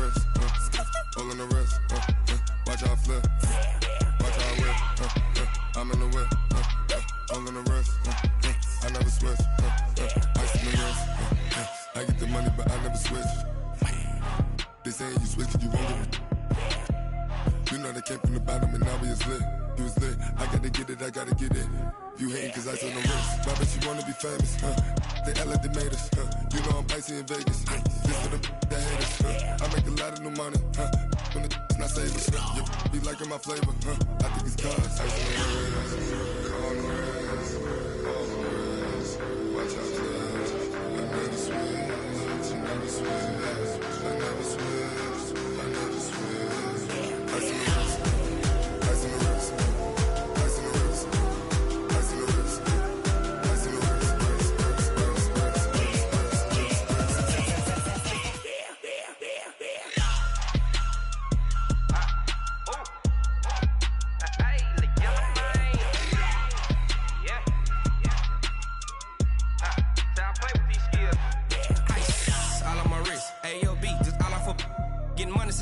wrist, all on the wrist, watch how I flip, watch how I whip, I'm in the whip, all on the wrist, I never switch, ice in the wrist, I get the money but I never switch. They saying you switch 'cause you won't get it. You know they came from the bottom and now we is lit. You was lit, I gotta get it, I gotta get it. You hating 'cause ice on the wrist, but I bet you wanna be famous, They act like they made us, You know I'm icy in Vegas, This for the that hate us, I make a lot of new money, When it's not savers, You be liking my flavor, I think it's cause ice on the wrist, on the wrist, on the wrist. Watch out, cuz I never switch, I never switch, I never switch, I never switch. Ice on the wrist, ice on the wrist, ice on the wrist, ice on the wrist, ice on the wrist.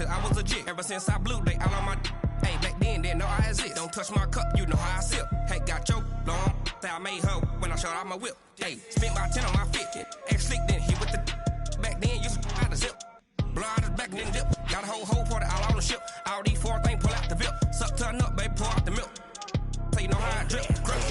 I was legit. Ever since I blew, they all on my hey, back then, didn't know I exist. Don't touch my cup, you know how I sip. Hey, got your long, say I made her when I showed out my whip. Hey, spent about 10 on my fit. Ex-slick, then hit with the back then, used to out the zip. Blow out his back, then dip. Got a whole party all on the ship. All these four things, pull out the VIP. Suck, turn up, baby, pour out the milk. So you know how I drip. Crush.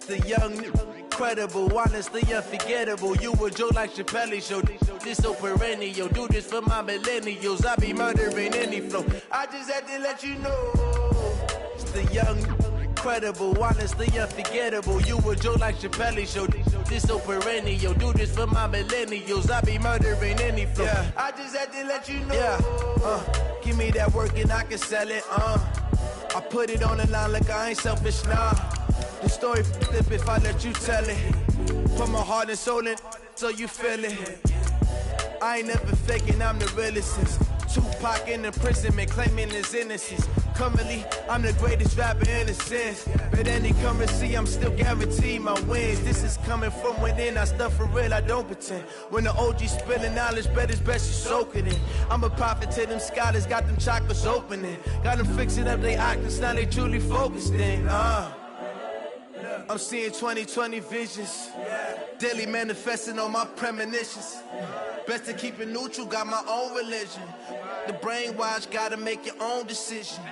The young, incredible, honestly unforgettable. You a joke like Chappelle show. This so perennial. Do this for my millennials. I be murdering any flow. I just had to let you know. It's the young, incredible, honestly unforgettable. You a joke like Chappelle show. This so perennial. Do this for my millennials. I be murdering any flow. Yeah. I just had to let you know. Yeah. Give me that work and I can sell it. I put it on the line like I ain't selfish, nah. The story flip if I let you tell it. Put my heart and soul in so you feel it. I ain't never faking, I'm the realest since Tupac in imprisonment, claiming his innocence. Currently, I'm the greatest rapper in a sense. But any currency, I'm still guaranteed my wins. This is coming from within, I stuff for real, I don't pretend. When the OG spilling knowledge, bet it's best you soak it in. I'm a prophet to them scholars, got them chakras opening. Got them fixing up they octaves, now they truly focused in. I'm seeing 2020 visions, daily manifesting on my premonitions. Best to keep it neutral, got my own religion. The brainwash, gotta make your own decision.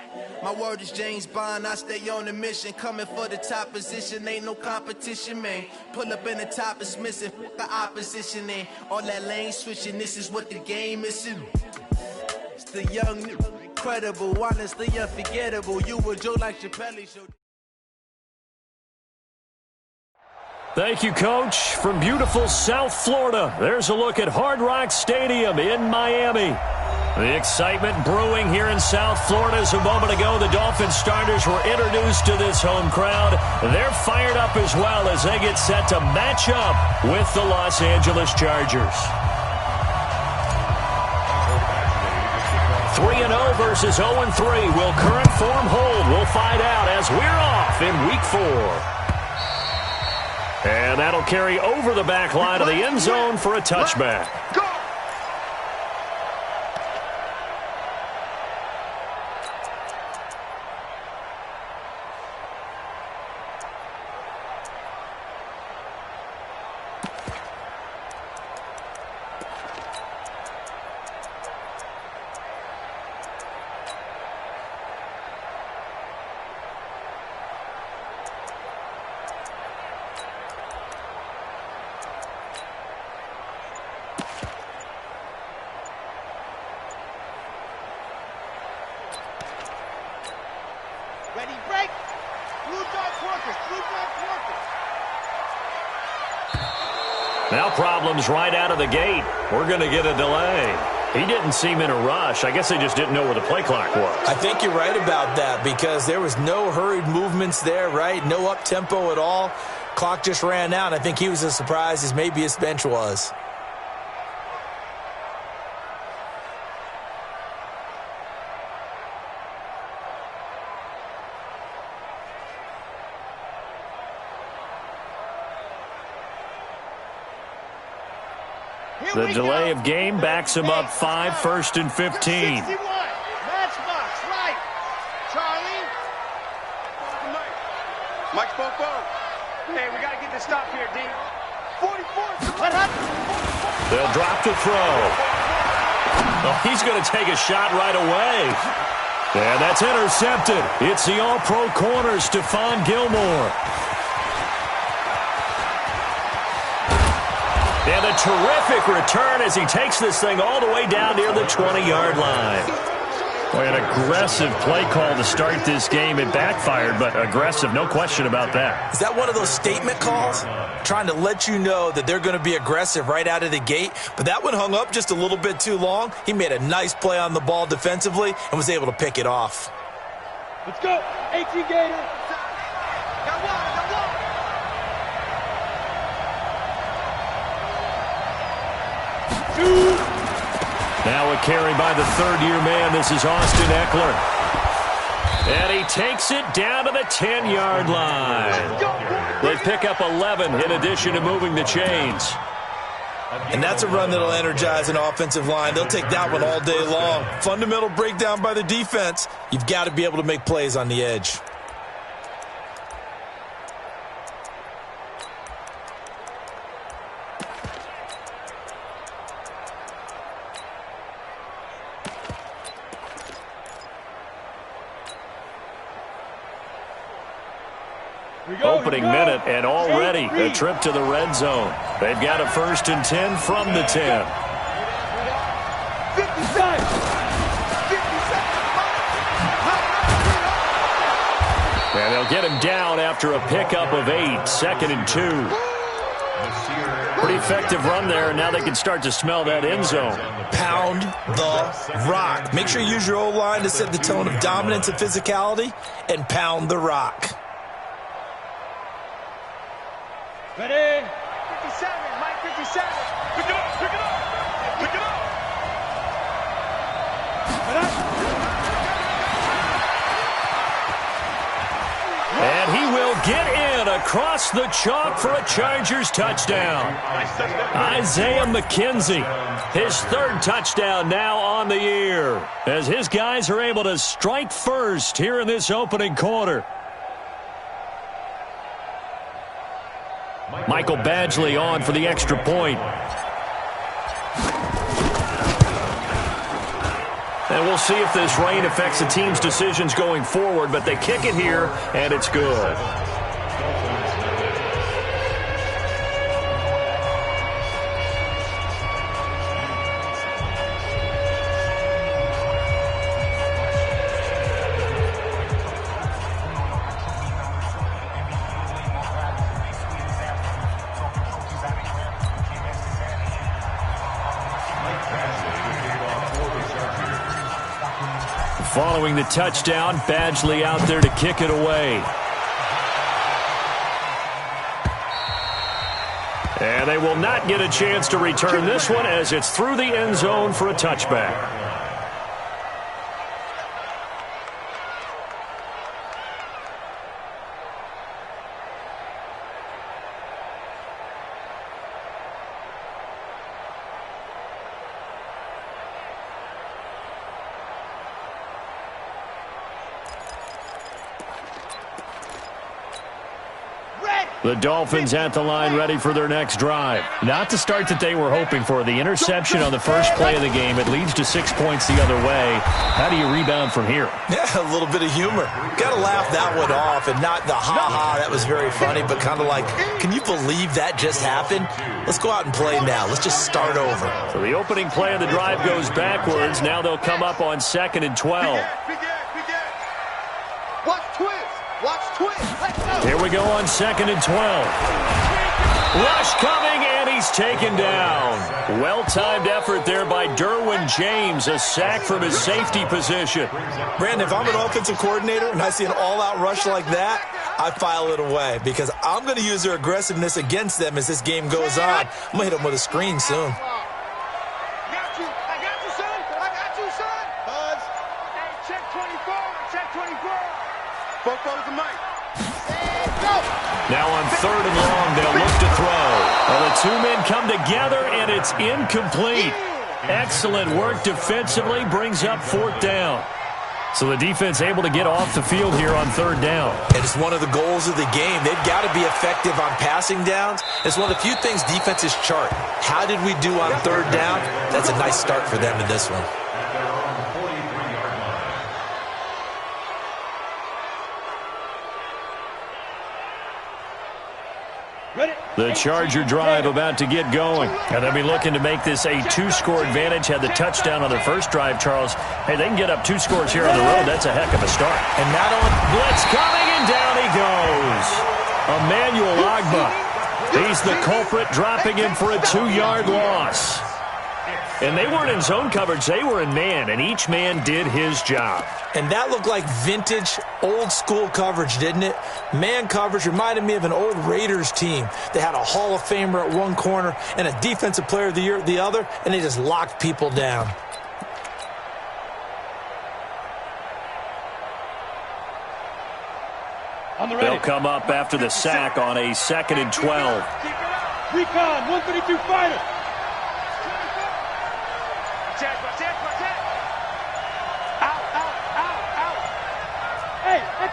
My word is James Bond, I stay on a mission. Coming for the top position, ain't no competition, man. Pull up in the top, it's missing, the opposition, and all that lane switching, this is what the game is. It's the young, incredible, honestly unforgettable. You a joke like Chappelle show. Thank you, Coach. From beautiful South Florida, there's a look at Hard Rock Stadium in Miami. The excitement brewing here in South Florida as a moment ago the Dolphins starters were introduced to this home crowd. They're fired up as well as they get set to match up with the Los Angeles Chargers. 3-0 versus 0-3. Will current form hold? We'll find out as we're off in Week 4. And that'll carry over the back line of the end zone for a touchback. Now problems right out of the gate. We're going to get a delay. He didn't seem in a rush. I guess they just didn't know where the play clock was. I think you're right about that because there was no hurried movements there, right? No up-tempo at all. Clock just ran out. I think he was as surprised as maybe his bench was. The delay of game backs him up 5, 1st and 15. Matchbox, right. Charlie. Mike Popo. Hey, we got to get this stop here, D. 44. They'll drop to throw. Oh, he's going to take a shot right away. And that's intercepted. It's the all-pro corner, Stephon Gilmore. And a terrific return as he takes this thing all the way down near the 20-yard line. Boy, an aggressive play call to start this game. It backfired, but aggressive, no question about that. Is that one of those statement calls? Trying to let you know that they're going to be aggressive right out of the gate, but that one hung up just a little bit too long. He made a nice play on the ball defensively and was able to pick it off. Let's go. 18 Gator. Got one. Now a carry by the third-year man. This is Austin Eckler. And he takes it down to the 10-yard line. They pick up 11 in addition to moving the chains. And that's a run that'll energize an offensive line. They'll take that one all day long. Fundamental breakdown by the defense. You've got to be able to make plays on the edge. Opening minute and already a trip to the red zone. They've got a 1st and 10 from the 10. 57. And they'll get him down after a pickup of 8, 2nd and 2. Pretty effective run there, and now they can start to smell that end zone. Pound the rock. Make sure you use your O-line to set the tone of dominance and physicality, and pound the rock. Ready? 57, Mike 57. Pick it up. And he will get in across the chalk for a Chargers touchdown. Isaiah McKenzie, his 3rd touchdown now on the year, as his guys are able to strike first here in this opening quarter. Michael Badgley on for the extra point. And we'll see if this rain affects the team's decisions going forward, but they kick it here, and it's good. Following the touchdown, Badgley out there to kick it away. And they will not get a chance to return this one as it's through the end zone for a touchback. The Dolphins at the line ready for their next drive. Not the start that they were hoping for. The interception on the first play of the game. It leads to 6 points the other way. How do you rebound from here? Yeah, a little bit of humor. Got to laugh that one off and not the ha-ha. That was very funny, but kind of like, can you believe that just happened? Let's go out and play now. Let's just start over. So the opening play of the drive goes backwards. Now they'll come up on 2nd and 12. Watch twist. Let's go. Here we go on 2nd and 12. Rush coming, and he he's taken down. Well-timed effort there by Derwin James, a sack from his safety position. Brandon, if I'm an offensive coordinator and I see an all-out rush like that, I file it away because I'm going to use their aggressiveness against them as this game goes on. I'm going to hit them with a screen soon. Now on 3rd and long, they'll look to throw. Well, the two men come together, and it's incomplete. Excellent work defensively, brings up 4th down. So the defense able to get off the field here on 3rd down. It is one of the goals of the game. They've got to be effective on passing downs. It's one of the few things defenses chart. How did we do on 3rd down? That's a nice start for them in this one. The Charger drive about to get going. And they'll be looking to make this a 2-score advantage. Had the touchdown on their first drive, Charles. Hey, they can get up 2 scores here on the road. That's a heck of a start. And not only blitz coming, and down he goes. Emmanuel Agba. He's the culprit, dropping him for a 2-yard loss. And they weren't in zone coverage. They were in man, and each man did his job. And that looked like vintage, old-school coverage, didn't it? Man coverage reminded me of an old Raiders team. They had a Hall of Famer at one corner and a Defensive Player of the Year at the other, and they just locked people down. They'll come up after the sack on a 2nd and 12. Recon, 132 fighter.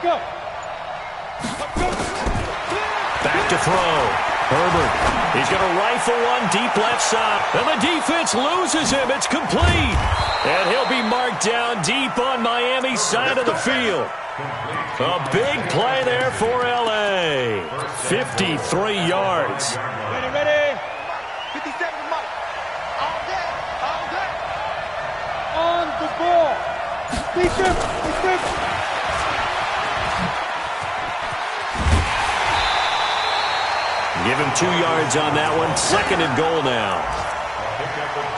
Go. Back to throw. Herbert. He's going to rifle one deep left side. And the defense loses him. It's complete. And he'll be marked down deep on Miami's side of the field. A big play there for L.A. 53 yards. Ready. 57 Mike. All day. On the ball. Defense. Give him 2 yards on that one. 2nd and goal now.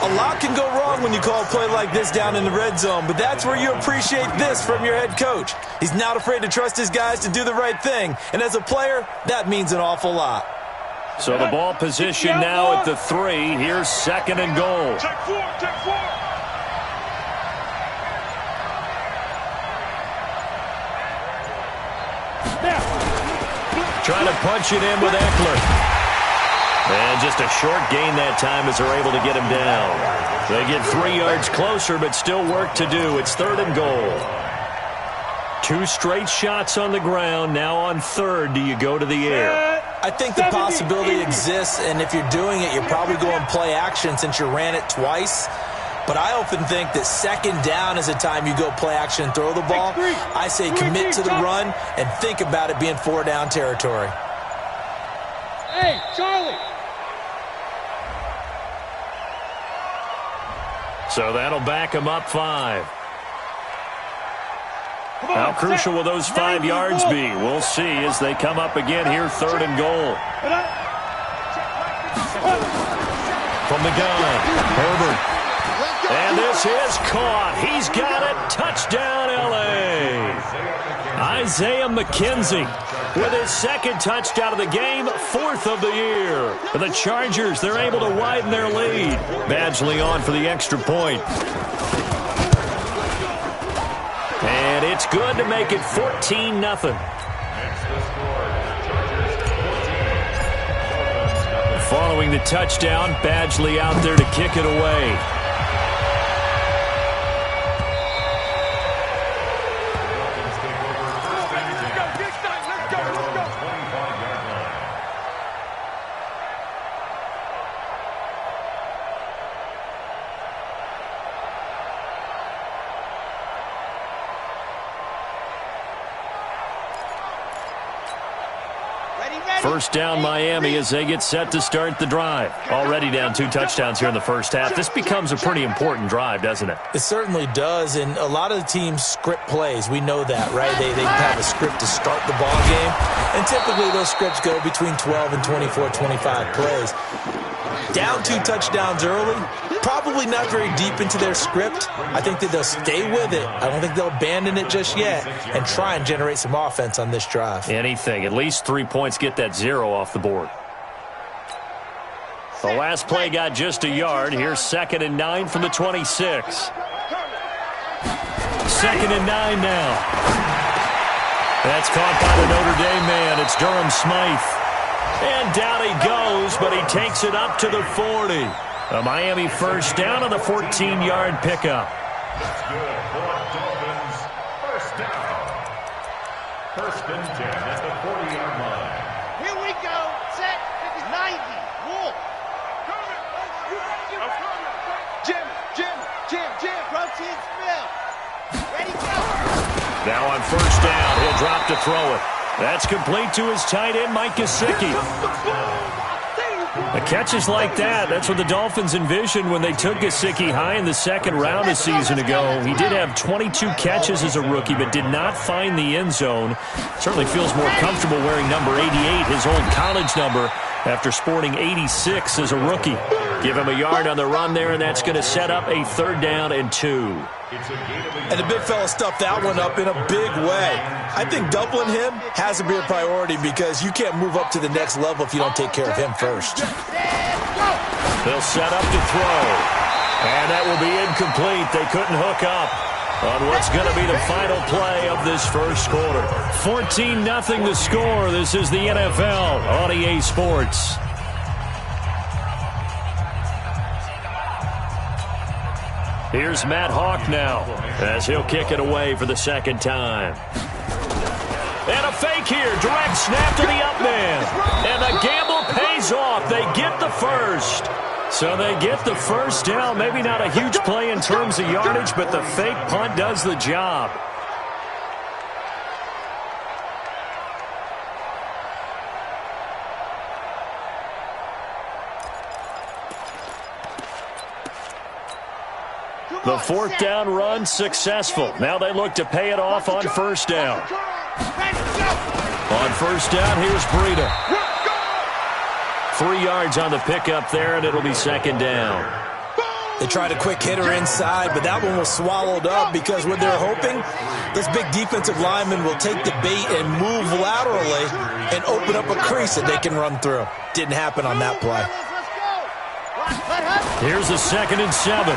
A lot can go wrong when you call a play like this down in the red zone, but that's where you appreciate this from your head coach. He's not afraid to trust his guys to do the right thing, and as a player, that means an awful lot. So the ball position now at the 3. Here's 2nd and goal. Check 4. Trying to punch it in with Eckler. And just a short gain that time as they're able to get him down. They get 3 yards closer, but still work to do. It's 3rd and goal. 2 straight shots on the ground. Now on 3rd, do you go to the air? I think the possibility exists, and if you're doing it, you're probably going play action since you ran it twice. But I often think that 2nd down is the time you go play action and throw the ball. I say commit to the run and think about it being 4-down territory. Hey, Charlie. So that'll back him up 5. How crucial will those 5 yards be? We'll see as they come up again here, 3rd and goal. From the gun, Herbert. And this is caught. He's got it. Touchdown, L.A. Isaiah McKenzie with his 2nd touchdown of the game, 4th of the year. For the Chargers, they're able to widen their lead. Badgley on for the extra point. And it's good to make it 14-0. Following the touchdown, Badgley out there to kick it away. First down Miami as they get set to start the drive. Already down 2 touchdowns here in the first half. This becomes a pretty important drive, doesn't it? It certainly does, and a lot of the teams script plays. We know that, right? They have a script to start the ball game, and typically those scripts go between 12 and 24, 25 plays. Down 2 touchdowns early, probably not very deep into their script. I think that they'll stay with it. I don't think they'll abandon it just yet and try and generate some offense on this drive. Anything. At least 3 points, get that 0 off the board. The last play got just a yard. Here's 2nd and 9 from the 26. 2nd and 9 now. That's caught by the Notre Dame man. It's Durham Smythe. And down he goes, but he takes it up to the 40. A Miami first down on the 14-yard pickup. That's good for Dolphins. First down. 1st and 10 at the 40-yard line. Here we go. Set. 90. Wolf. Jim. Protein spill. Ready, go. Now on first down, he'll drop to throw it. That's complete to his tight end, Mike Gesicki. The catches like that, that's what the Dolphins envisioned when they took Gesicki high in the 2nd round a season ago. He did have 22 catches as a rookie, but did not find the end zone. Certainly feels more comfortable wearing number 88, his old college number, after sporting 86 as a rookie. Give him a yard on the run there, and that's going to set up a 3rd down and 2. And the big fella stuffed that one up in a big way. I think doubling him has to be a priority because you can't move up to the next level if you don't take care of him first. They'll set up to throw. And that will be incomplete. They couldn't hook up on what's going to be the final play of this first quarter. 14-0 the score. This is the NFL on EA Sports. Here's Matt Hawk now as he'll kick it away for the 2nd time. And a fake here. Direct snap to the up man. And the gamble pays off. They get the first. So they get the first down. Maybe not a huge play in terms of yardage, but the fake punt does the job. The 4th down run successful. Now they look to pay it off on first down. On first down, here's Breida. 3 yards on the pickup there, and it'll be 2nd down. They tried a quick hitter inside, but that one was swallowed up because what they're hoping, this big defensive lineman will take the bait and move laterally and open up a crease that they can run through. Didn't happen on that play. Here's a 2nd and 7.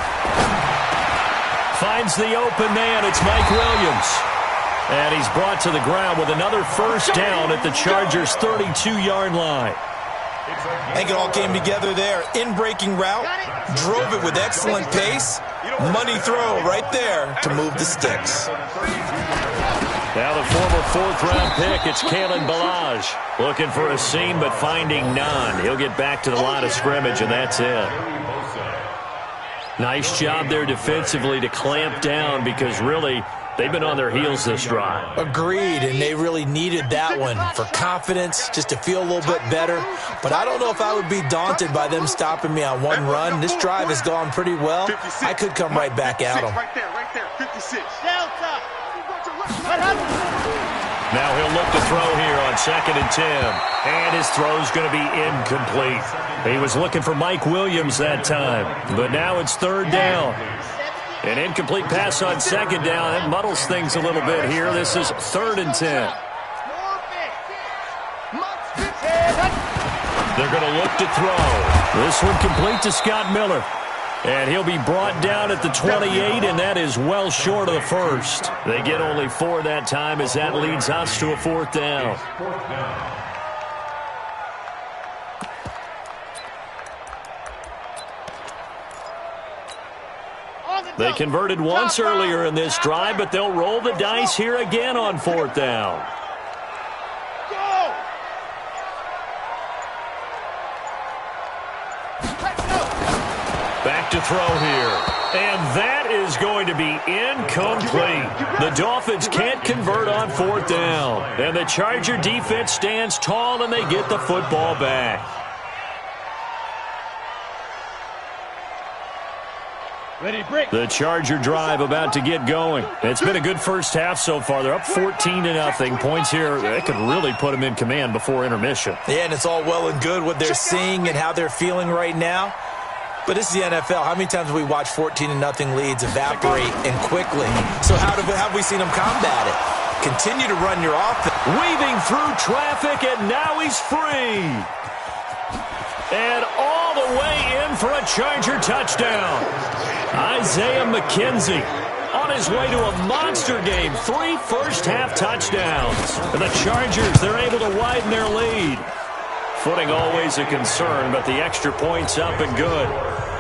Finds the open man. It's Mike Williams. And he's brought to the ground with another first down at the Chargers' 32-yard line. I think it all came together there. In-breaking route, drove it with excellent pace. Money throw right there to move the sticks. Now the former 4th-round pick, it's Kalen Ballage. Looking for a seam, but finding none. He'll get back to the line of scrimmage, and that's it. Nice job there defensively to clamp down because really they've been on their heels this drive. Agreed, and they really needed that one for confidence, just to feel a little bit better. But I don't know if I would be daunted by them stopping me on one run. This drive has gone pretty well. I could come right back at them. Right there, 56. Delta. Now he'll look to throw here on 2nd and 10. And his throw's going to be incomplete. He was looking for Mike Williams that time. But now it's 3rd down. An incomplete pass on 2nd down. It muddles things a little bit here. This is 3rd and 10. They're going to look to throw. This one complete to Scott Miller. And he'll be brought down at the 28, and that is well short of the first. They get only 4 that time as that leads us to a 4th down. They converted once earlier in this drive, but they'll roll the dice here again on 4th down. Back to throw here. And that is going to be incomplete. The Dolphins can't convert on 4th down. And the Charger defense stands tall, and they get the football back. The Charger drive about to get going. It's been a good first half so far. They're up 14-0. Points here, that could really put them in command before intermission. Yeah, and it's all well and good what they're seeing and how they're feeling right now. But this is the NFL. How many times have we watched 14-0 leads evaporate and quickly? So how have we seen them combat it? Continue to run your offense. Weaving through traffic, and now he's free. And all the way in for a Charger touchdown. Isaiah McKenzie on his way to a monster game. 3 first-half touchdowns. And the Chargers, they're able to widen their lead. Footing always a concern, but the extra point's up and good.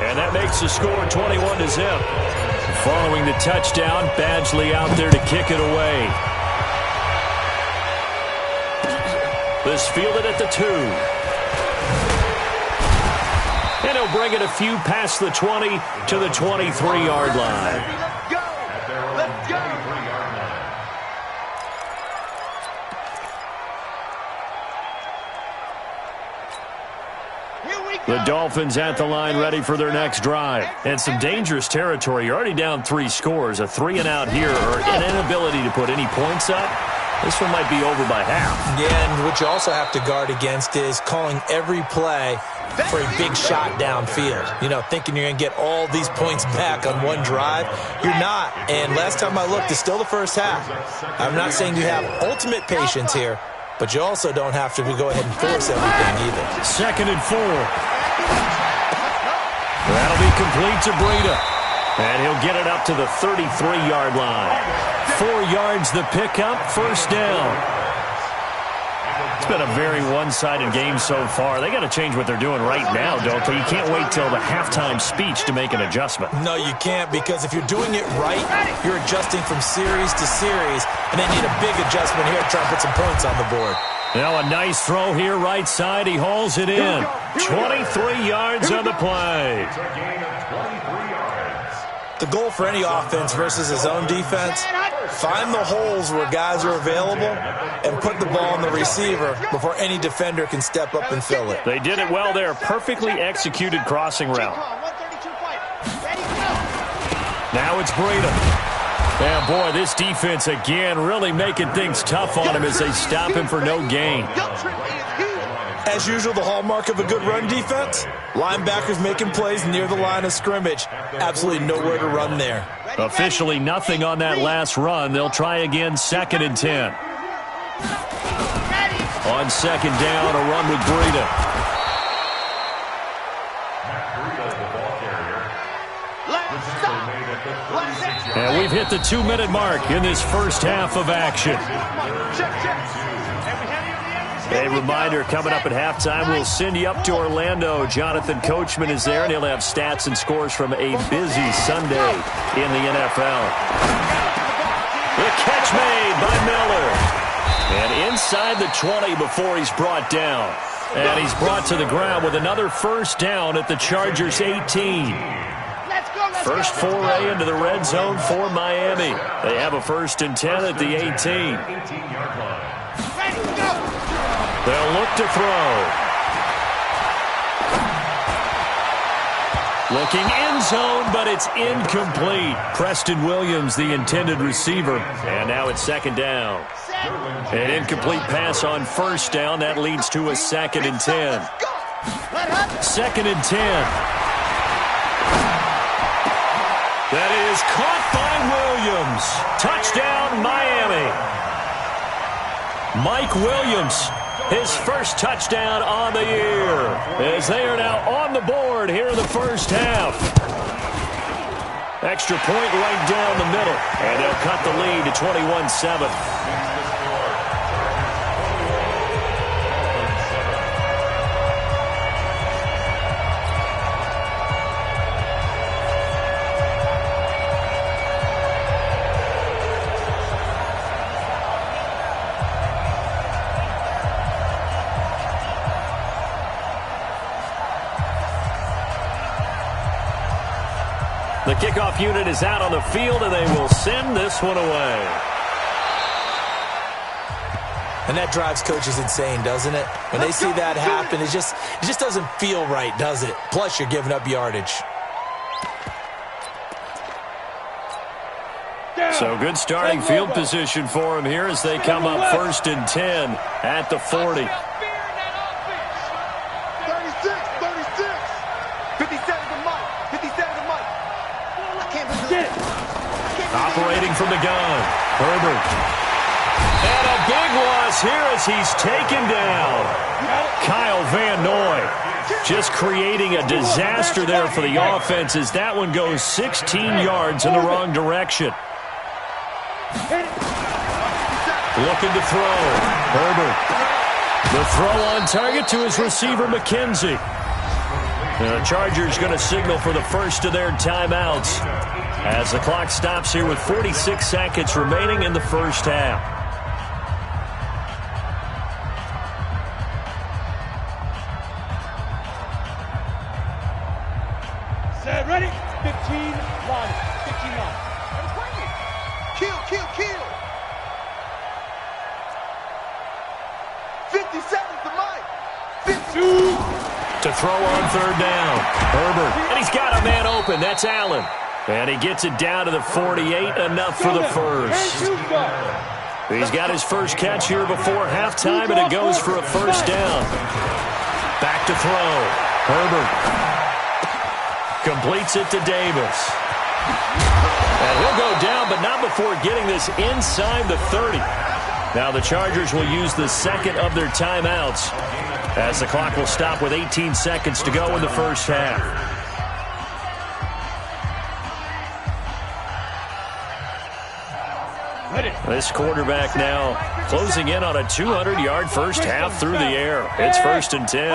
And that makes the score 21-0. Following the touchdown, Badgley out there to kick it away. This fielded at the 2. And he'll bring it a few past the 20 to the 23-yard line. Let's go! The Dolphins at the line ready for their next drive. And some dangerous territory. You're already down 3 scores. A 3-and-out here or an inability to put any points up. This one might be over by half. Yeah, and what you also have to guard against is calling every play for a big shot downfield. You know, thinking you're going to get all these points back on one drive. You're not. And last time I looked, it's still the first half. I'm not saying you have ultimate patience here, but you also don't have to go ahead and force everything either. 2nd and 4. That'll be complete to Breida. And he'll get it up to the 33-yard line. 4 yards the pickup, first down. It's been a very one-sided game so far. They got to change what they're doing right now, don't they? You can't wait till the halftime speech to make an adjustment. No, you can't, because if you're doing it right, you're adjusting from series to series, and they need a big adjustment here to try and put some points on the board. Now a nice throw here, right side. He hauls it in. 23 yards on the play. The goal for any offense versus his own defense, find the holes where guys are available and put the ball on the receiver before any defender can step up and fill it. They did it well there. Perfectly executed crossing route. Now it's Breida. And boy, this defense again really making things tough on him as they stop him for no gain. As usual, the hallmark of a good run defense, linebackers making plays near the line of scrimmage. Absolutely nowhere to run there. Officially nothing on that last run. They'll try again, 2nd and 10. On 2nd down, a run with Breida. And we've hit the 2-minute mark in this first half of action. A reminder, coming up at halftime, we'll send you up to Orlando. Jonathan Coachman is there, and he'll have stats and scores from a busy Sunday in the NFL. The catch made by Miller. And inside the 20 before he's brought down. And he's brought to the ground with another first down at the Chargers' 18. First foray into the red zone for Miami. They have a 1st and 10 at the 18. They'll look to throw. Looking end zone, but it's incomplete. Preston Williams, the intended receiver. And now it's 2nd down. An incomplete pass on 1st down. That leads to a 2nd and 10. 2nd and 10. That is caught by Williams. Touchdown, Miami. Mike Williams, his first touchdown on the year, as they are now on the board here in the first half. Extra point right down the middle, and they'll cut the lead to 21-7. The kickoff unit is out on the field, and they will send this one away. And that drives coaches insane, doesn't it? When they see that happen, it just doesn't feel right, does it? Plus, you're giving up yardage. So good starting field position for him here as they come up 1st and 10 at the 40. 36, 57 to Mike. 57 to Mike. I can't believe it. Operating from the gun, Herbert. And a big loss here as he's taken down. Kyle Van Noy just creating a disaster there for the offense as that one goes 16 yards in the wrong direction. Looking to throw. Herbert. The throw on target to his receiver, McKenzie. The Chargers going to signal for the first of their timeouts as the clock stops here with 46 seconds remaining in the first half. Set, ready? 15 line. 15 line. Kill, kill, kill. 57 to Mike. 52. To throw on third down. Herbert. And he's got a man open. That's Allen. And he gets it down to the 48. Enough for the first. He's got his first catch here before halftime, and it goes for a first down. Back to throw. Herbert. Completes it to Davis. And he'll go down, but not before getting this inside the 30. Now the Chargers will use the second of their timeouts as the clock will stop with 18 seconds to go in the first half. This quarterback now closing in on a 200-yard first half through the air. It's 1st and 10.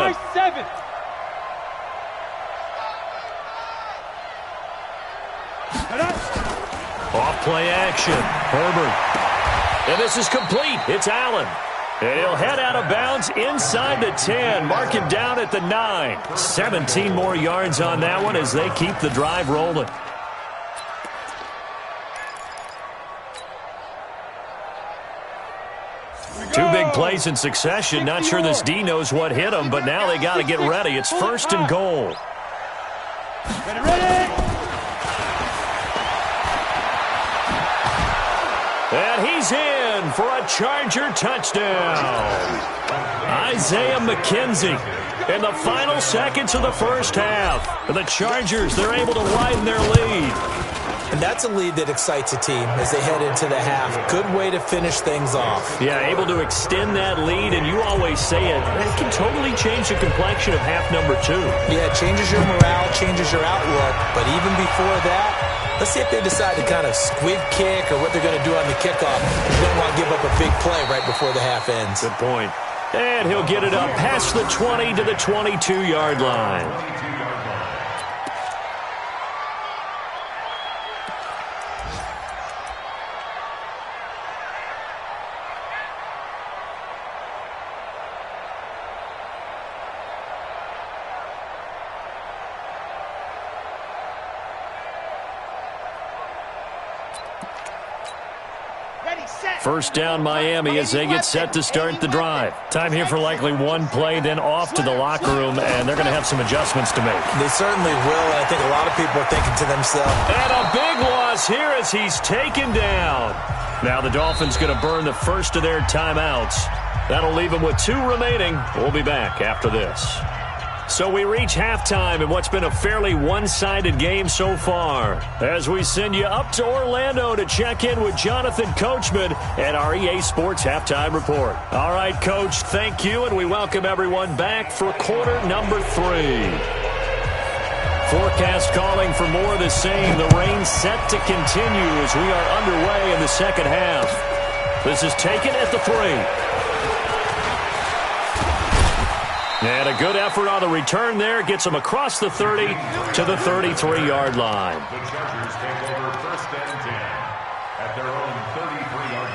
Off play action. Herbert. And this is complete. It's Allen. And he'll head out of bounds inside the 10. Mark him down at the 9. 17 more yards on that one as they keep the drive rolling. Two big plays in succession. Not sure this D knows what hit him, but now they got to get ready. It's 1st and goal. Ready. And he's in for a Charger touchdown. Isaiah McKenzie in the final seconds of the first half. The Chargers, they're able to widen their lead. And that's a lead that excites a team as they head into the half. Good way to finish things off. Yeah, able to extend that lead, and you always say it can totally change the complexion of half number 2. Yeah, it changes your morale, changes your outlook. But even before that, let's see if they decide to kind of squib kick or what they're going to do on the kickoff. You don't want to give up a big play right before the half ends. Good point. And he'll get it up past the 20 to the 22-yard line. First down Miami as they get set to start the drive. Time here for likely one play, then off to the locker room, and they're going to have some adjustments to make. They certainly will, and I think a lot of people are thinking to themselves. And a big loss here as he's taken down. Now the Dolphins going to burn the first of their timeouts. That'll leave them with 2 remaining. We'll be back after this. So we reach halftime in what's been a fairly one-sided game so far as we send you up to Orlando to check in with Jonathan Coachman at our EA Sports Halftime Report. All right, Coach, thank you, and we welcome everyone back for quarter number 3. Forecast calling for more of the same. The rain set to continue as we are underway in the second half. This is taken at the 3. And a good effort on the return there. Gets them across the 30 to the 33-yard line. The Chargers take over 1st and 10 at their own 33-yard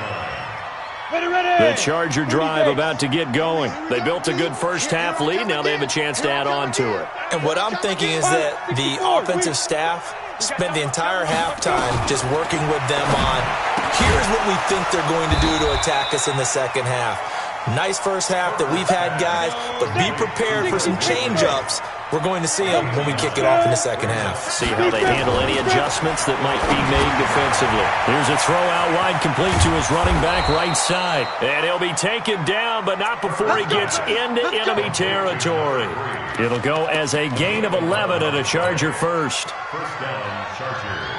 line. The Charger drive about to get going. They built a good first half lead. Now they have a chance to add on to it. And what I'm thinking is that the offensive staff spent the entire halftime just working with them on, here's what we think they're going to do to attack us in the second half. Nice first half that we've had, guys, but be prepared for some change-ups we're going to see them when we kick it off in the second half. See how they handle any adjustments that might be made defensively. Here's a throw out wide, complete to his running back right side. And he'll be taken down, but not before he gets into enemy territory. It'll go as a gain of 11 and a Charger first. First down, Chargers.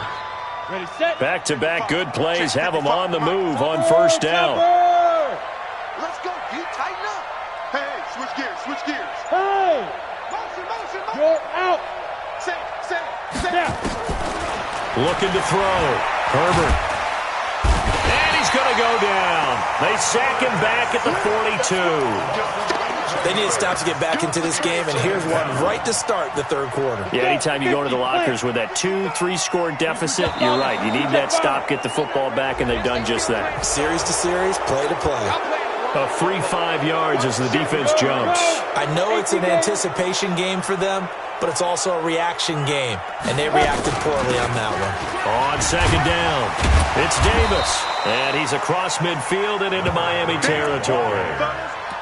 Ready, set. Back-to-back good plays have them on the move on first down. Let's go, D. Tighten up. Hey, switch gears, switch gears. Hey! Motion, motion, motion. You're out. Say. Now. Looking to throw. Herbert. And he's going to go down. They sack him back at the 42. They need to stop to get back into this game, and here's one right to start the third quarter. Yeah, anytime you go to the lockers with that 2-3 score deficit, you're right. You need that stop, get the football back, and they've done just that. Series to series, play to play. A free 5 yards as the defense jumps. I know it's an anticipation game for them, but it's also a reaction game, and they reacted poorly on that one. On second down, it's Davis, and he's across midfield and into Miami territory.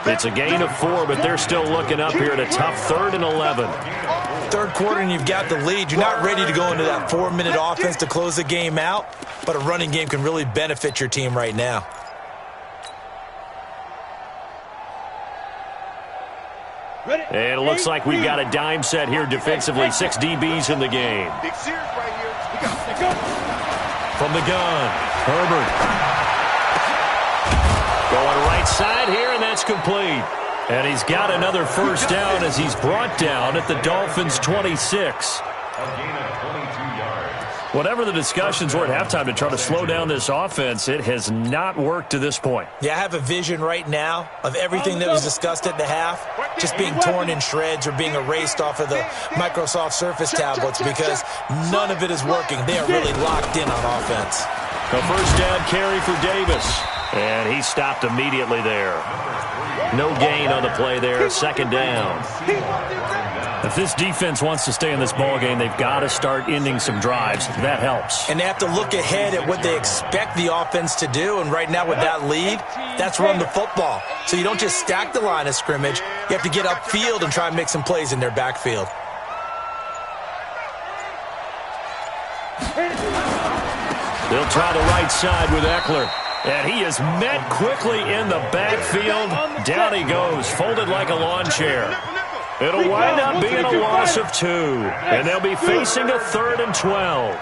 It's a gain of 4, but they're still looking up here at a tough 3rd and 11. Third quarter and you've got the lead. You're not ready to go into that 4-minute offense to close the game out, but a running game can really benefit your team right now. And it looks like we've got a dime set here defensively. 6 DBs in the game. Big Sears right here. We got From the gun, Herbert. Going right side here, and that's complete. And he's got another first down as he's brought down at the Dolphins' 26. A gain of 22 yards. Whatever the discussions were at halftime to try to slow down this offense, it has not worked to this point. Yeah, I have a vision right now of everything that was discussed at the half just being torn in shreds or being erased off of the Microsoft Surface tablets because none of it is working. They are really locked in on offense. A first down carry for Davis. And he stopped immediately there. No gain on the play there. Second down. If this defense wants to stay in this ballgame, they've got to start ending some drives. That helps. And they have to look ahead at what they expect the offense to do. And right now with that lead, that's run the football. So you don't just stack the line of scrimmage. You have to get upfield and try and make some plays in their backfield. They'll try the right side with Eckler. And he is met quickly in the backfield. Down he goes, folded like a lawn chair. It'll wind up being a loss of 2. And they'll be facing a 3rd and 12.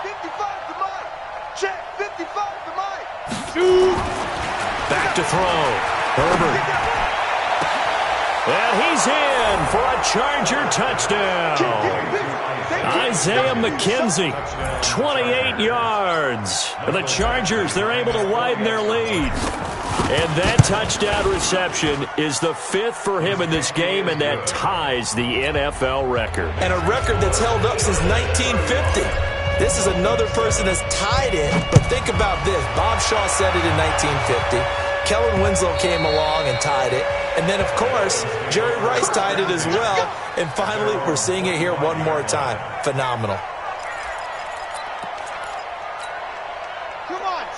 55 to Mike. Check, 55 to Mike. Back to throw. Herbert. And he's in for a Charger touchdown. Isaiah McKenzie, 28 yards. The Chargers, they're able to widen their lead. And that touchdown reception is the 5th for him in this game, and that ties the NFL record. And a record that's held up since 1950. This is another person that's tied it, but think about this. Bob Shaw said it in 1950. Kellen Winslow came along and tied it. And then, of course, Jerry Rice tied it as well. And finally, we're seeing it here one more time. Phenomenal.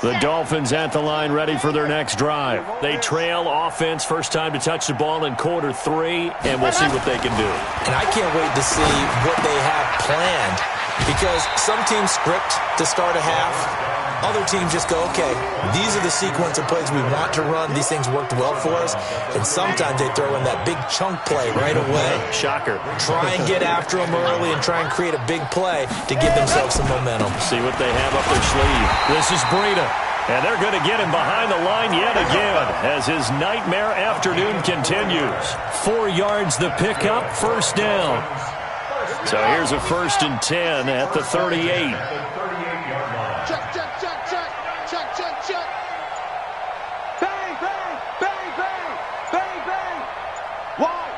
The Dolphins at the line ready for their next drive. They trail offense, first time to touch the ball in quarter 3, and we'll see what they can do. And I can't wait to see what they have planned because some teams script to start a half. Other teams just go, okay, these are the sequence of plays we want to run. These things worked well for us. And sometimes they throw in that big chunk play right away. Shocker. Try and get after them early and try and create a big play to give themselves some momentum. See what they have up their sleeve. This is Breida. And they're going to get him behind the line yet again as his nightmare afternoon continues. 4 yards the pickup, first down. So here's a 1st and 10 at the 38. Check, check, check, check, check, check, check. Bang, bang, bang, bang, bang, bang. Wide,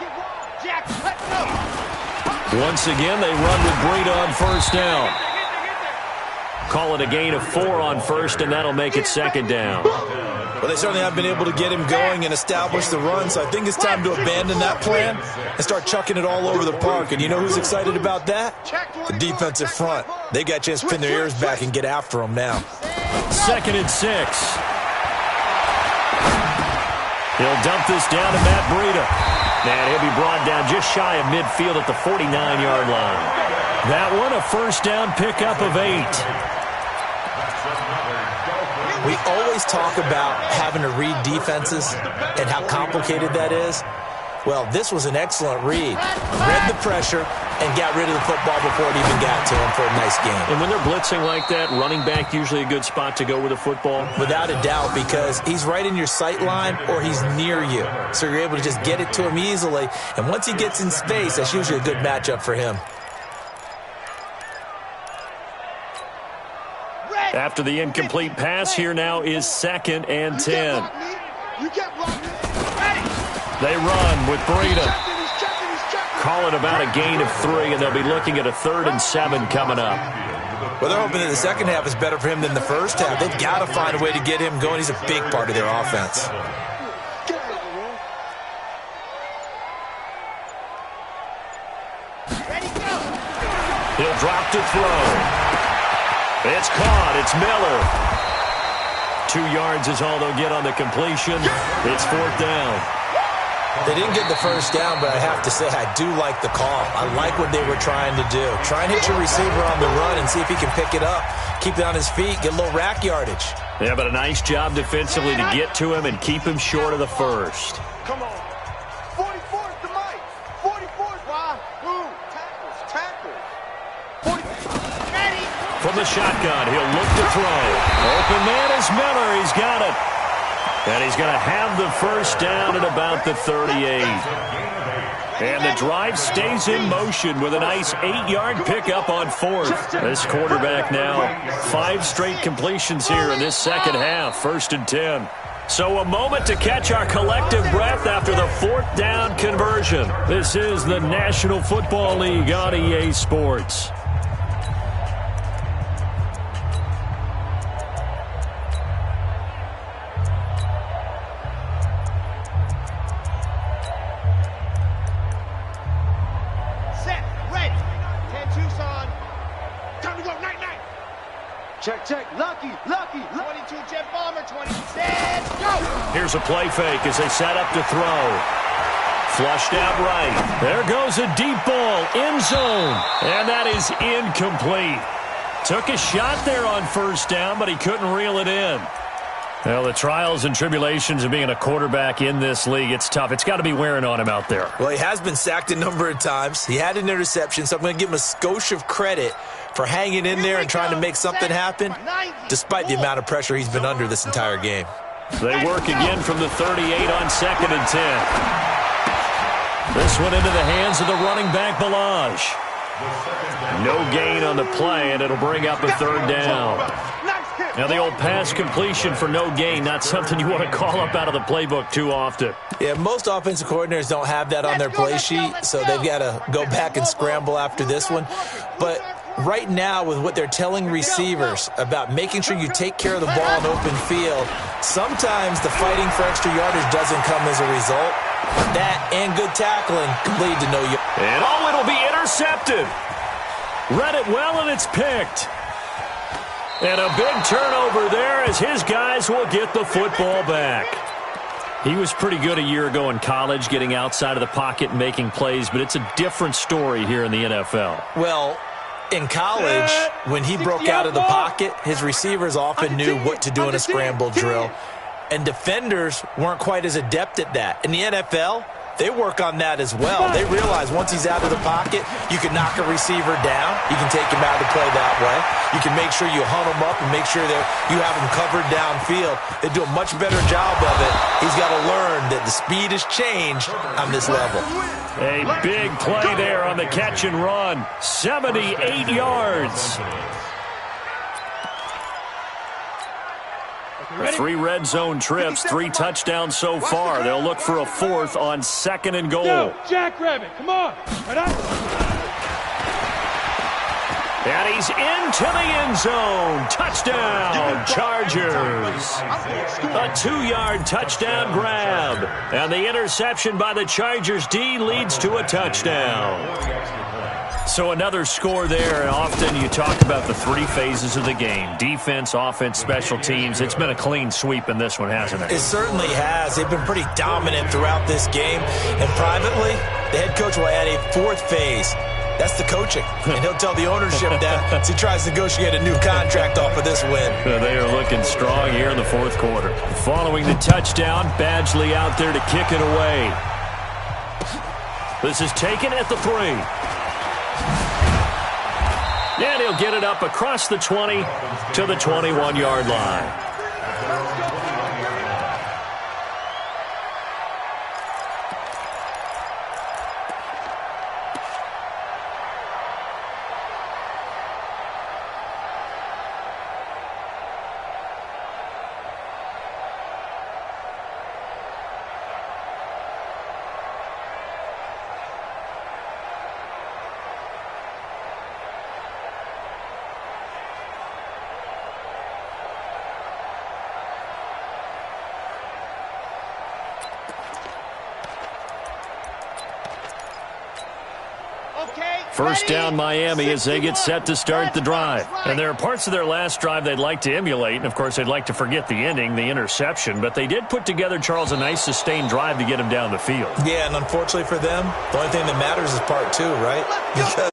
get wide, Jack, let's go. Once again, they run with Breida on first down. Call it a gain of 4 on first, and that'll make it second down. Well, they certainly have been able to get him going and establish the run, so I think it's time to abandon that plan and start chucking it all over the park. And you know who's excited about that? The defensive front. They got a chance to pin their ears back and get after him now. 2nd and 6. He'll dump this down to Matt Breida. And he'll be brought down just shy of midfield at the 49-yard line. That one, a first down pickup of 8. We always talk about having to read defenses and how complicated that is. Well, this was an excellent read. Read the pressure and got rid of the football before it even got to him for a nice game. And when they're blitzing like that, running back usually a good spot to go with the football? Without a doubt, because he's right in your sight line or he's near you. So you're able to just get it to him easily. And once he gets in space, that's usually a good matchup for him. After the incomplete pass, here now is 2nd and 10. They run with Breida. Call it about a gain of 3, and they'll be looking at a 3rd and 7 coming up. Well, they're hoping that the second half is better for him than the first half. They've got to find a way to get him going. He's a big part of their offense. He'll drop to throw. It's caught. It's Miller. 2 yards is all they'll get on the completion. It's 4th down. They didn't get the first down, but I have to say I do like the call. I like what they were trying to do. Try and hit your receiver on the run and see if he can pick it up. Keep it on his feet. Get a little rack yardage. Yeah, but a nice job defensively to get to him and keep him short of the first. Come on. 44's the mic. 44's why? Boom. Tackles. 40. Ready. From the shotgun, he'll look to throw. Open man is Miller. He's got it. And he's going to have the first down at about the 38. And the drive stays in motion with a nice 8-yard pickup on 4th. This quarterback now, 5 straight completions here in this second half, 1st and 10. So a moment to catch our collective breath after the 4th down conversion. This is the National Football League on EA Sports. Check. Lucky. 22 jet bomber, 20 set, go! Here's a play fake as they set up to throw. Flushed out right. There goes a deep ball, end zone. And that is incomplete. Took a shot there on first down, but he couldn't reel it in. Well, the trials and tribulations of being a quarterback in this league, it's tough. It's got to be wearing on him out there. Well, he has been sacked a number of times. He had an interception, so I'm going to give him a skosh of credit for hanging in there and trying to make something happen, despite the amount of pressure he's been under this entire game. They work again from the 38 on 2nd and 10. This one into the hands of the running back, Balaj. No gain on the play, and it'll bring up a 3rd down. Now, the old pass completion for no gain, not something you want to call up out of the playbook too often. Yeah, most offensive coordinators don't have that on their play sheet, so they've got to go back and scramble after this one. But right now, with what they're telling receivers about making sure you take care of the ball in open field, sometimes the fighting for extra yardage doesn't come as a result. That and good tackling can lead to no yardage. And it'll be intercepted. Read it well, and it's picked. And a big turnover there as his guys will get the football back. He was pretty good a year ago in college, getting outside of the pocket and making plays, but it's a different story here in the NFL. Well, in college, when he broke out of the pocket, his receivers often knew what to do in a scramble drill, and defenders weren't quite as adept at that. In the NFL, they work on that as well. They realize once he's out of the pocket, you can knock a receiver down. You can take him out of the play that way. You can make sure you hunt him up and make sure that you have him covered downfield. They do a much better job of it. He's got to learn that the speed has changed on this level. A big play there on the catch and run. 78 yards. 3 red zone trips, 3 touchdowns so far. They'll look for a 4th on 2nd and goal. Go, Jackrabbit, come on. Right up. And he's into the end zone. Touchdown, Chargers. A 2-yard touchdown grab. And the interception by the Chargers D leads to a touchdown. So another score there, and often you talk about the three phases of the game: defense, offense, special teams. It's been a clean sweep in this one, hasn't it? It certainly has. They've been pretty dominant throughout this game. And privately, the head coach will add a fourth phase. That's the coaching. And he'll tell the ownership that as he tries to negotiate a new contract off of this win. They are looking strong here in the fourth quarter. Following the touchdown, Badgley out there to kick it away. This is taken at the 3. And he'll get it up across the 20 to the 21-yard line. First down Miami as they get set to start the drive. And there are parts of their last drive they'd like to emulate. And, of course, they'd like to forget the ending, the interception. But they did put together, Charles, a nice sustained drive to get him down the field. Yeah, and unfortunately for them, the only thing that matters is part 2, right? Because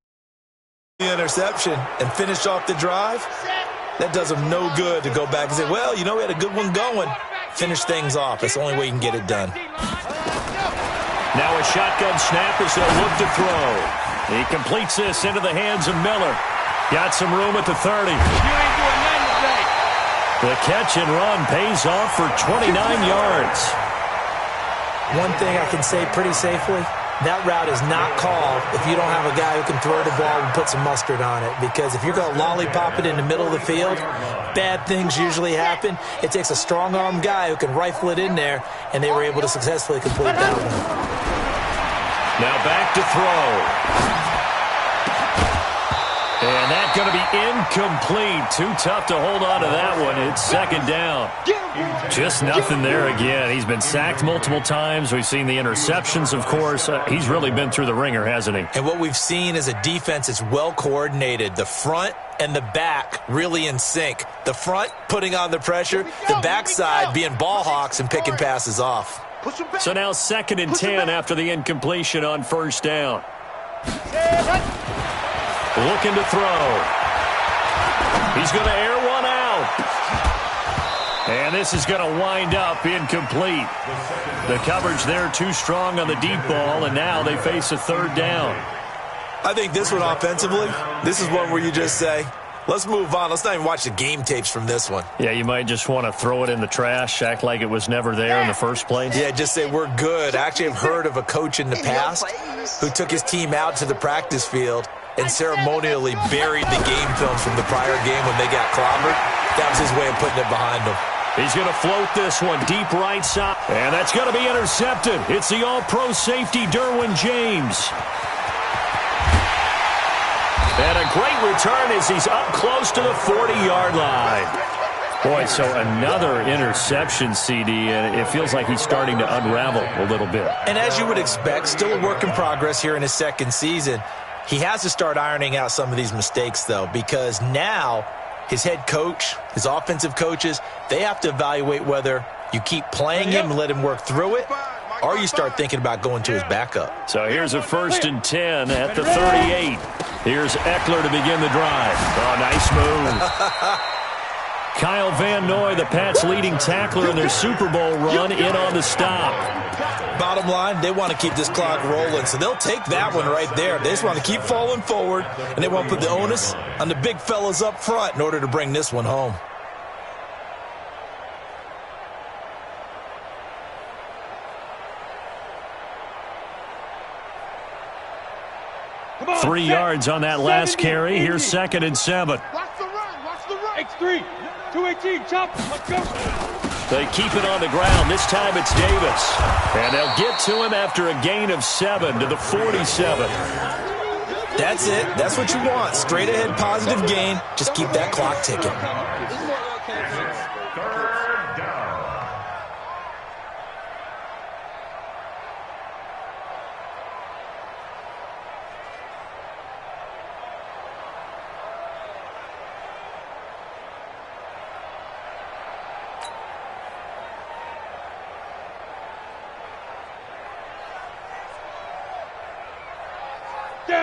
the interception and finish off the drive, that does them no good to go back and say, well, you know, we had a good one going. Finish things off. That's the only way you can get it done. Now a shotgun snap as they'll look to throw. He completes this into the hands of Miller. Got some room at the 30. You ain't doing nothing today. The catch and run pays off for 29 yards. One thing I can say pretty safely, that route is not called if you don't have a guy who can throw the ball and put some mustard on it. Because if you're going to lollipop it in the middle of the field, bad things usually happen. It takes a strong-arm guy who can rifle it in there, and they were able to successfully complete that one. Now back to throw. And that's going to be incomplete. Too tough to hold on to that one. It's second down. Just nothing there again. He's been sacked multiple times. We've seen the interceptions, of course. He's really been through the ringer, hasn't he? And what we've seen is a defense that's well coordinated. The front and the back really in sync. The front putting on the pressure. The backside being ball hawks and picking passes off. So now 2nd and 10 after the incompletion on first down. Looking to throw. He's going to air one out. And this is going to wind up incomplete. The coverage there too strong on the deep ball, and now they face a third down. I think this one offensively, this is one where you just say, let's move on. Let's not even watch the game tapes from this one. Yeah, you might just want to throw it in the trash, act like it was never there in the first place. Yeah, just say we're good. I actually have heard of a coach in the past who took his team out to the practice field and ceremonially buried the game films from the prior game when they got clobbered. That was his way of putting it behind them. He's going to float this one deep right side. And that's going to be intercepted. It's the all-pro safety, Derwin James. And a great return as he's up close to the 40-yard line. Boy, so another interception, CD, and it feels like he's starting to unravel a little bit. And as you would expect, still a work in progress here in his second season. He has to start ironing out some of these mistakes, though, because now his head coach, his offensive coaches, they have to evaluate whether you keep playing him and let him work through it, or you start thinking about going to his backup. So here's a 1st and 10 at the 38. Here's Eckler to begin the drive. Oh, nice move. Kyle Van Noy, the Pats' leading tackler in their Super Bowl run, in on the stop. Bottom line, they want to keep this clock rolling, so they'll take that one right there. They just want to keep falling forward, and they want to put the onus on the big fellas up front in order to bring this one home. Come on, 3 yards on that last carry. Here's 2nd and 7. Watch the run. Watch the run. X3, 218, chop. Let's go. They keep it on the ground. This time it's Davis. And they'll get to him after a gain of 7 to the 47. That's it. That's what you want. Straight ahead positive gain. Just keep that clock ticking.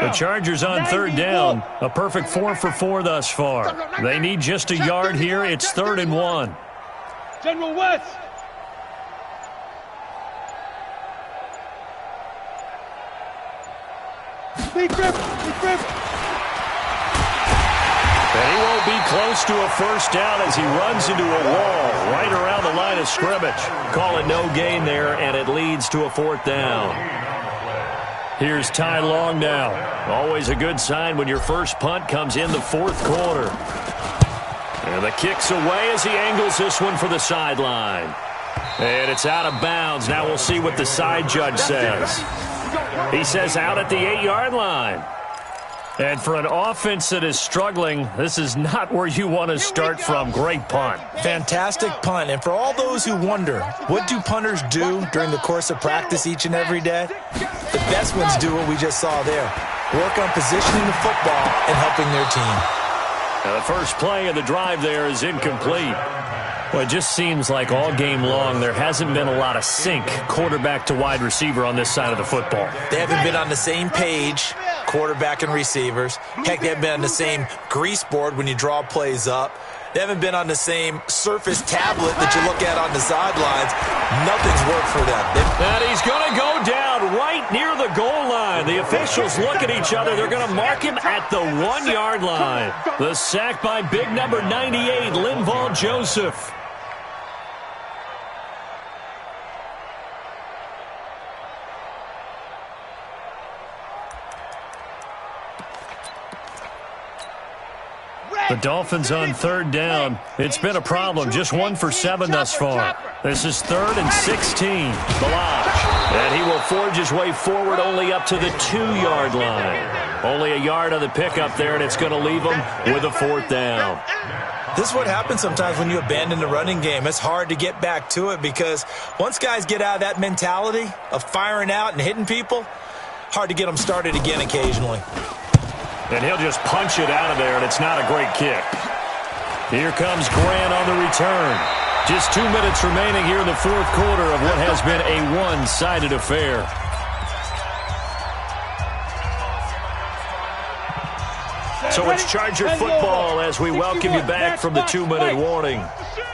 The Chargers on third down. A perfect 4 for 4 thus far. They need just a yard here. It's 3rd and 1. General West. Big grip. And he won't be close to a first down as he runs into a wall right around the line of scrimmage. Call it no gain there, and it leads to a 4th down. Here's Ty Long now. Always a good sign when your first punt comes in the 4th quarter. And the kick's away as he angles this one for the sideline. And it's out of bounds. Now we'll see what the side judge says. He says out at the 8-yard line. And for an offense that is struggling, this is not where you want to start from. Great punt. Fantastic punt. And for all those who wonder, what do punters do during the course of practice each and every day? The best ones do what we just saw there. Work on positioning the football and helping their team. Now the first play of the drive there is incomplete. Well, it just seems like all game long there hasn't been a lot of sync quarterback to wide receiver on this side of the football. They haven't been on the same page, quarterback and receivers. Heck, they haven't been on the same grease board when you draw plays up. They haven't been on the same Surface tablet that you look at on the sidelines. Nothing's worked for them. And he's going to go down right near the goal line. The officials look at each other. They're going to mark him at the 1-yard line. The sack by big number 98, Linval Joseph. The Dolphins on third down. It's been a problem. Just 1 for 7 thus far. This is 3rd and 16. Balaj. And he will forge his way forward only up to the 2-yard line. Only a yard on the pickup there, and it's going to leave him with a 4th down. This is what happens sometimes when you abandon the running game. It's hard to get back to it because once guys get out of that mentality of firing out and hitting people, hard to get them started again occasionally. And he'll just punch it out of there, and it's not a great kick. Here comes Grant on the return. Just 2 minutes remaining here in the 4th quarter of what has been a one-sided affair. So it's Charger football as we welcome you back from the 2-minute warning.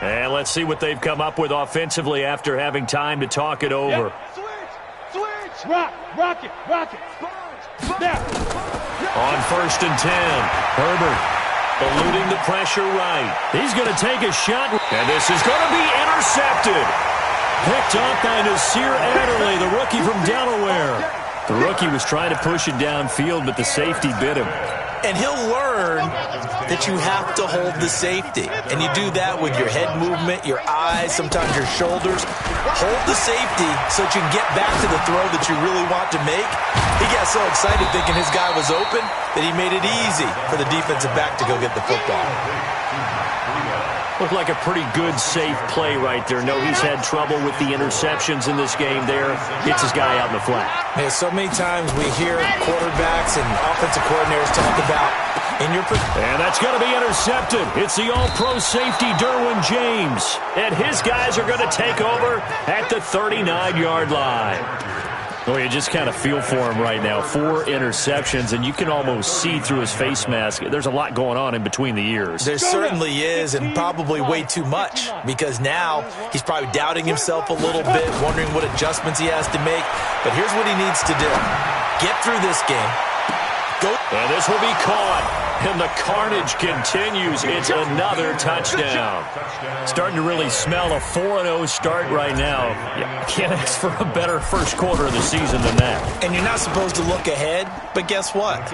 And let's see what they've come up with offensively after having time to talk it over. Switch. Rock it. Now. On 1st and 10, Herbert eluding the pressure right. He's going to take a shot, and this is going to be intercepted. Picked up by Nasir Adderley, the rookie from Delaware. The rookie was trying to push it downfield, but the safety bit him. And he'll learn that you have to hold the safety. And you do that with your head movement, your eyes, sometimes your shoulders. Hold the safety so that you can get back to the throw that you really want to make. He got so excited thinking his guy was open that he made it easy for the defensive back to go get the football. Looked like a pretty good, safe play right there. No, he's had trouble with the interceptions in this game there. Gets his guy out in the flat. Yeah, so many times we hear quarterbacks and offensive coordinators talk about and that's going to be intercepted. It's the all-pro safety, Derwin James. And his guys are going to take over at the 39-yard line. Well, you just kind of feel for him right now. 4 interceptions, and you can almost see through his face mask. There's a lot going on in between the ears. There certainly is, and probably way too much, because now he's probably doubting himself a little bit, wondering what adjustments he has to make. But here's what he needs to do. Get through this game. And this will be caught. And the carnage continues. It's another touchdown. Starting to really smell a 4-0 start right now. You can't ask for a better first quarter of the season than that. And you're not supposed to look ahead, but guess what?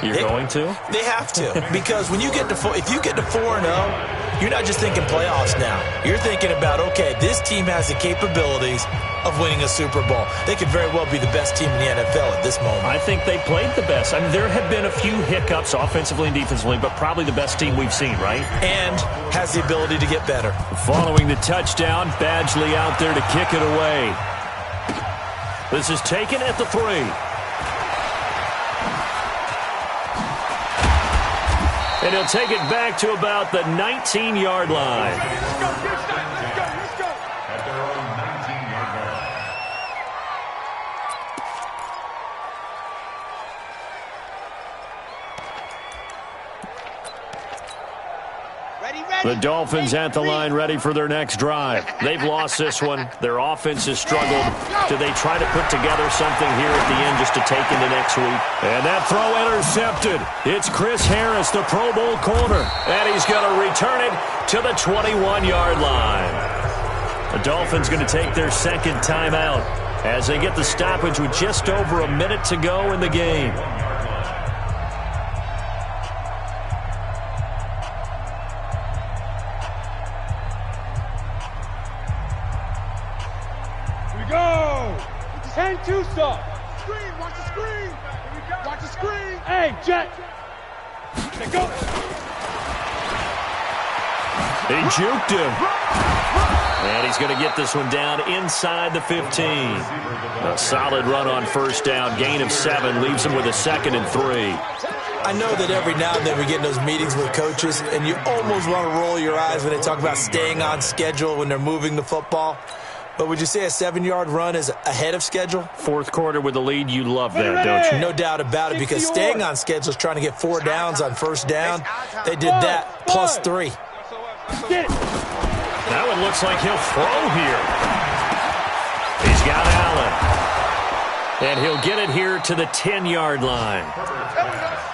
You're going to? They have to. Because when you get to if you get to 4-0, you're not just thinking playoffs now. You're thinking about, okay, this team has the capabilities of winning a Super Bowl. They could very well be the best team in the NFL at this moment. I think they played the best. I mean, there have been a few hiccups offensively and defensively, but probably the best team we've seen, right? And has the ability to get better. Following the touchdown, Badgley out there to kick it away. This is taken at the 3. And he'll take it back to about the 19-yard line. At their own 19-yard line. 19 The Dolphins at the line ready for their next drive. They've lost this one. Their offense has struggled. Do they try to put together something here at the end just to take into next week? And that throw intercepted. It's Chris Harris, the Pro Bowl corner. And he's going to return it to the 21-yard line. The Dolphins going to take their second timeout as they get the stoppage with just over a minute to go in the game. Go! 10-2 stop. Screen, watch the screen. Watch the screen. Hey, Jet. Let go. He juked him. And he's going to get this one down inside the 15. A solid run on first down. Gain of 7 leaves him with a 2nd and 3. I know that every now and then we get in those meetings with coaches, and you almost want to roll your eyes when they talk about staying on schedule when they're moving the football. But would you say a 7-yard run is ahead of schedule? Fourth quarter with the lead, you love that, don't you? No doubt about it, because staying on schedule is trying to get 4 downs on first down. They did that, plus 3. That one looks like he'll throw here. He's got Allen. And he'll get it here to the 10-yard line.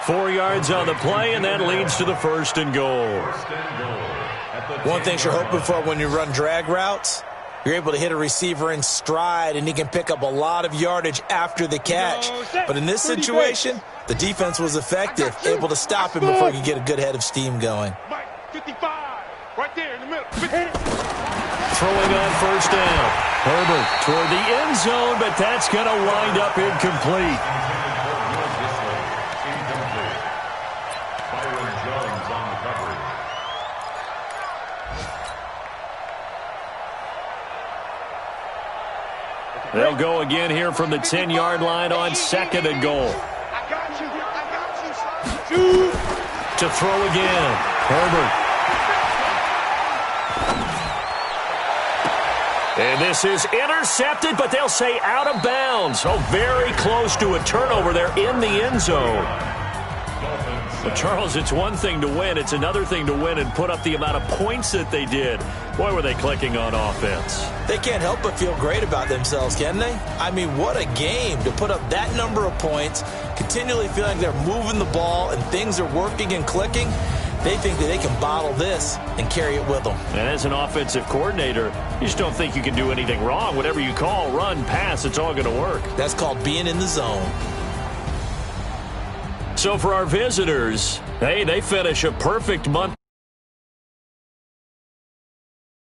4 yards on the play, and that leads to the 1st and goal. One thing you're hoping for when you run drag routes, you're able to hit a receiver in stride, and he can pick up a lot of yardage after the catch. But in this situation, the defense was effective, able to stop him before he could get a good head of steam going. 55, right there in the middle. Throwing on first down. Herbert toward the end zone, but that's going to wind up incomplete. They'll go again here from the 10-yard line on 2nd and goal. I got you, To throw again. Herbert. And this is intercepted, but they'll say out of bounds. Oh, very close to a turnover there in the end zone. But, Charles, it's one thing to win. It's another thing to win and put up the amount of points that they did. Boy, were they clicking on offense. They can't help but feel great about themselves, can they? I mean, what a game to put up that number of points, continually feeling they're moving the ball and things are working and clicking. They think that they can bottle this and carry it with them. And as an offensive coordinator, you just don't think you can do anything wrong. Whatever you call, run, pass, it's all going to work. That's called being in the zone. So for our visitors, hey, they finish a perfect month.